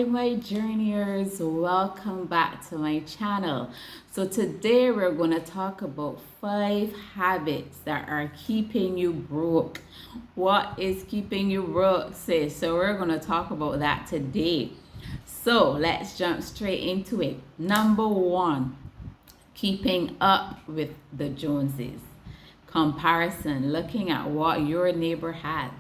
my journeyers, welcome back to my channel. So today we're going to talk about 5 habits that are keeping you broke. What is keeping you broke, sis? So we're going to talk about that today. So let's jump straight into it. Number 1, keeping up with the Joneses. Comparison, looking at what your neighbor has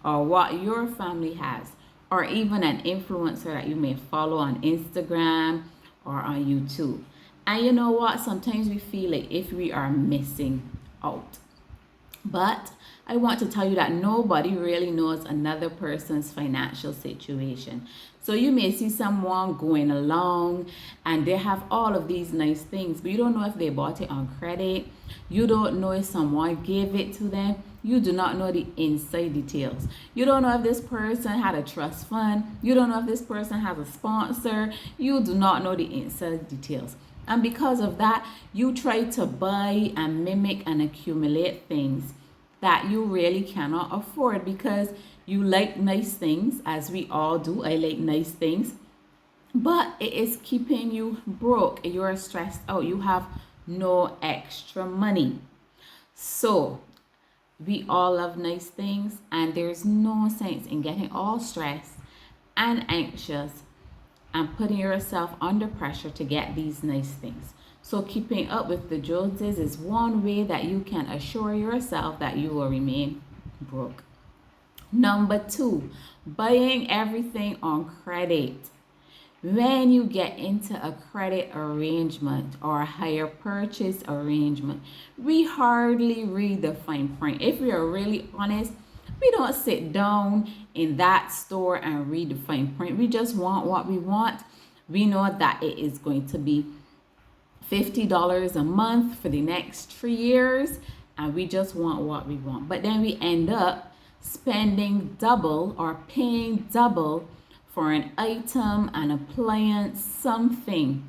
or what your family has, or even an influencer that you may follow on Instagram or on YouTube. And you know what? Sometimes we feel like if we are missing out. But I want to tell you that nobody really knows another person's financial situation. So you may see someone going along and they have all of these nice things, but you don't know if they bought it on credit. You don't know if someone gave it to them. You do not know the inside details. You don't know if this person had a trust fund. You don't know if this person has a sponsor. You do not know the inside details. And because of that, you try to buy and mimic and accumulate things that you really cannot afford because you like nice things, as we all do. I like nice things, but it is keeping you broke. You're stressed out. You have no extra money. So we all love nice things, and there's no sense in getting all stressed and anxious and putting yourself under pressure to get these nice things. So keeping up with the Joneses is one way that you can assure yourself that you will remain broke. Number 2, buying everything on credit. When you get into a credit arrangement or a hire purchase arrangement, we hardly read the fine print. If we are really honest, we don't sit down in that store and read the fine print. We just want what we want. We know that it is going to be $50 a month for the next 3 years, and we just want what we want. But then we end up spending double or paying double for an item, an appliance, something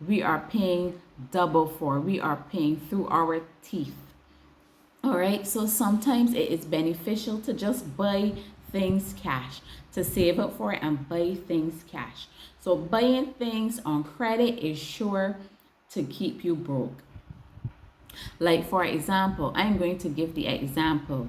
we are paying double for. We are paying through our teeth. All right, so sometimes it is beneficial to just buy things cash, to save up for it and buy things cash. So buying things on credit is sure to keep you broke. Like, for example, I'm going to give the example.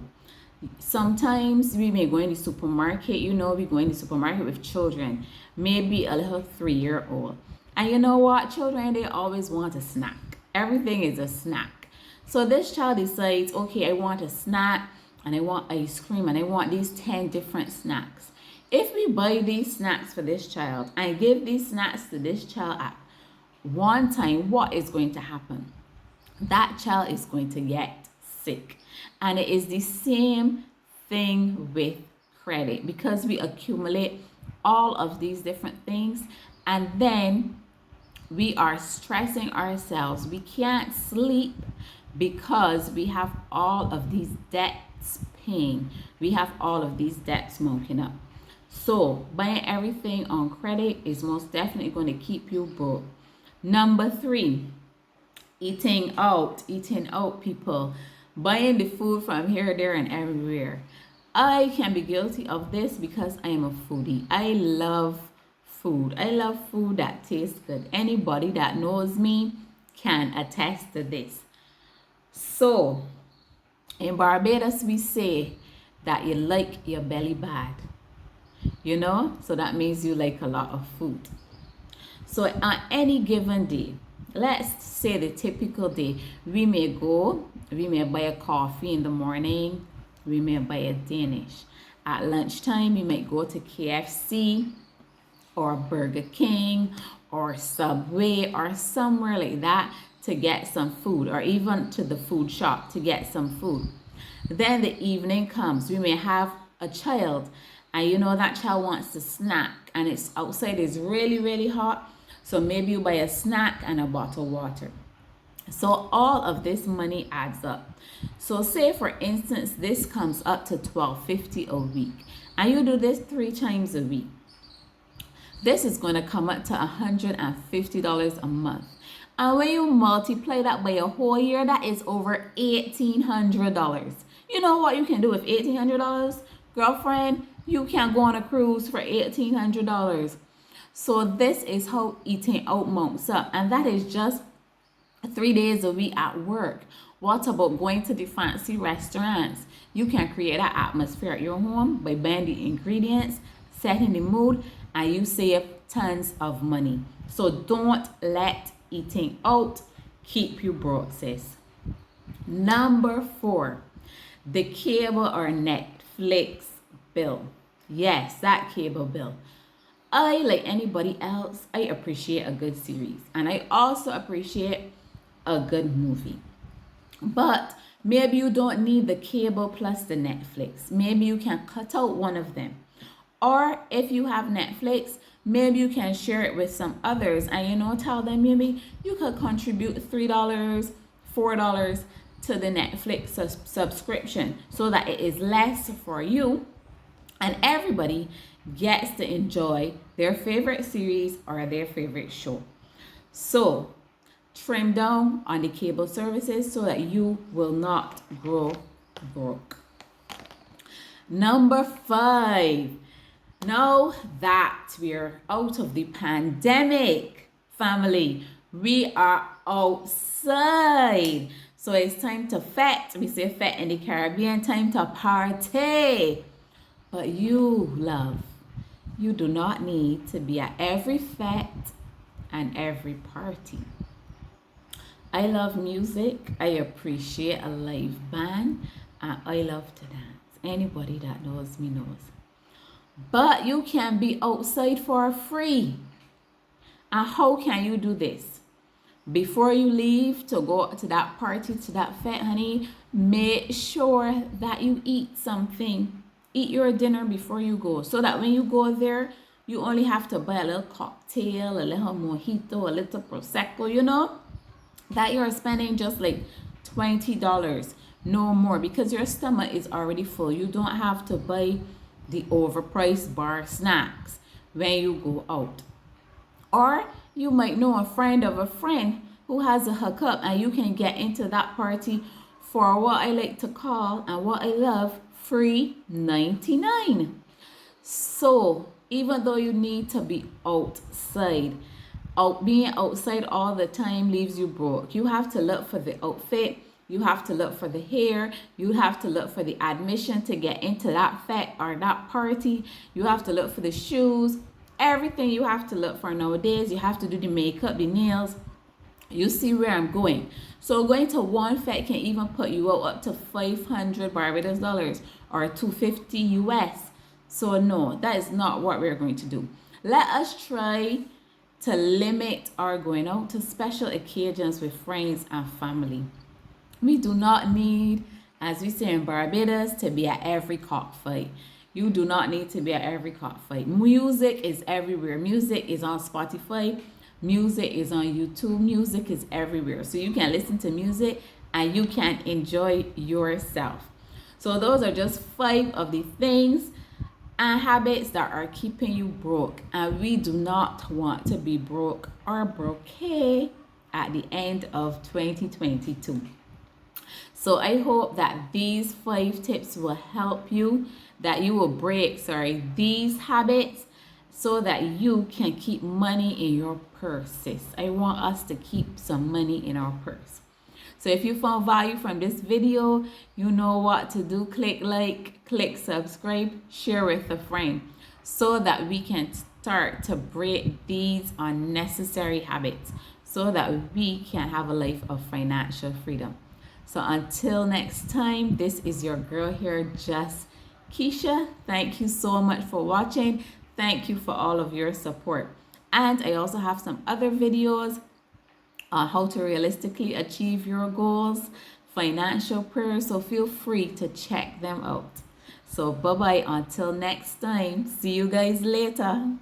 Sometimes we may go in the supermarket, we go in the supermarket with children, maybe a little 3-year-old. And you know what? Children, they always want a snack. Everything is a snack. So this child decides, okay, I want a snack and I want ice cream and I want these 10 different snacks. If we buy these snacks for this child and give these snacks to this child at one time, what is going to happen? That child is going to get sick. And it is the same thing with credit, because we accumulate all of these different things and then we are stressing ourselves. We can't sleep because we have all of these debts paying. We have all of these debts mounting up. So buying everything on credit is most definitely going to keep you broke. Number 3, eating out, people. Buying the food from here, there, and everywhere. I can be guilty of this because I am a foodie. I love food. I love food that tastes good. Anybody that knows me can attest to this. So, in Barbados, we say that you like your belly bad. So that means you like a lot of food. So on any given day, let's say the typical day, we may buy a coffee in the morning, we may buy a Danish. At lunchtime, we might go to KFC or Burger King or Subway or somewhere like that to get some food, or even to the food shop to get some food. Then the evening comes, we may have a child, and that child wants to snack, and it's outside is really, really hot. So maybe you buy a snack and a bottle of water. So all of this money adds up. So say, for instance, this comes up to $12.50 a week, and you do this 3 times a week. This is going to come up to $150 a month. And when you multiply that by a whole year, that is over $1,800. You know what you can do with $1,800? Girlfriend, you can go on a cruise for $1,800. So this is how eating out mounts up, and that is just 3 days a week at work. What about going to the fancy restaurants? You can create an atmosphere at your home by buying the ingredients, setting the mood, and you save tons of money. So don't let eating out keep you broke, sis. Number 4, the cable or Netflix bill. Yes, that cable bill. I, like anybody else, I appreciate a good series, and I also appreciate a good movie. But maybe you don't need the cable plus the Netflix. Maybe you can cut out one of them. Or if you have Netflix, maybe you can share it with some others and tell them maybe you could contribute $3, $4 to the Netflix subscription so that it is less for you and everybody gets to enjoy their favorite series or their favorite show. So trim down on the cable services so that you will not grow broke. Number 5, now that we're out of the pandemic, family, we are outside. So it's time to fet. We say fet in the Caribbean, time to party. But you, love, you do not need to be at every fet and every party. I love music. I appreciate a live band, and I love to dance. Anybody that knows me knows. But you can be outside for free. And how can you do this? Before you leave to go to that party, to that fete, honey, make sure that you eat something. Eat your dinner before you go, so that when you go there, you only have to buy a little cocktail, a little mojito, a little prosecco, that you're spending just like $20, no more, because your stomach is already full. You don't have to buy the overpriced bar snacks when you go out. Or you might know a friend of a friend who has a hookup, and you can get into that party for what I like to call, and what I love, free 99. So even though you need to be outside, being outside all the time leaves you broke. You have to look for the outfit, you have to look for the hair, you have to look for the admission to get into that fete or that party, you have to look for the shoes, everything you have to look for nowadays. You have to do the makeup, the nails. You see where I'm going. So going to one fete can even put you out up to 500 Barbados dollars or 250 US. So no, that is not what we're going to do. Let us try to limit our going out to special occasions with friends and family. We do not need, as we say in Barbados, to be at every cockfight. You do not need to be at every cockfight. Music is everywhere. Music is on Spotify. Music is on YouTube. Music is everywhere. So you can listen to music and you can enjoy yourself. So those are just 5 of the things and habits that are keeping you broke, and we do not want to be broke or broke at the end of 2022. So I hope that these 5 tips will help you, that you will break these habits so that you can keep money in your purses. I want us to keep some money in our purse. So if you found value from this video, you know what to do. Click like, click subscribe, share with a friend so that we can start to break these unnecessary habits so that we can have a life of financial freedom. So until next time, this is your girl here, just Keisha. Thank you so much for watching. Thank you for all of your support. And I also have some other videos on how to realistically achieve your goals, financial prayers, so feel free to check them out. So bye-bye until next time. See you guys later.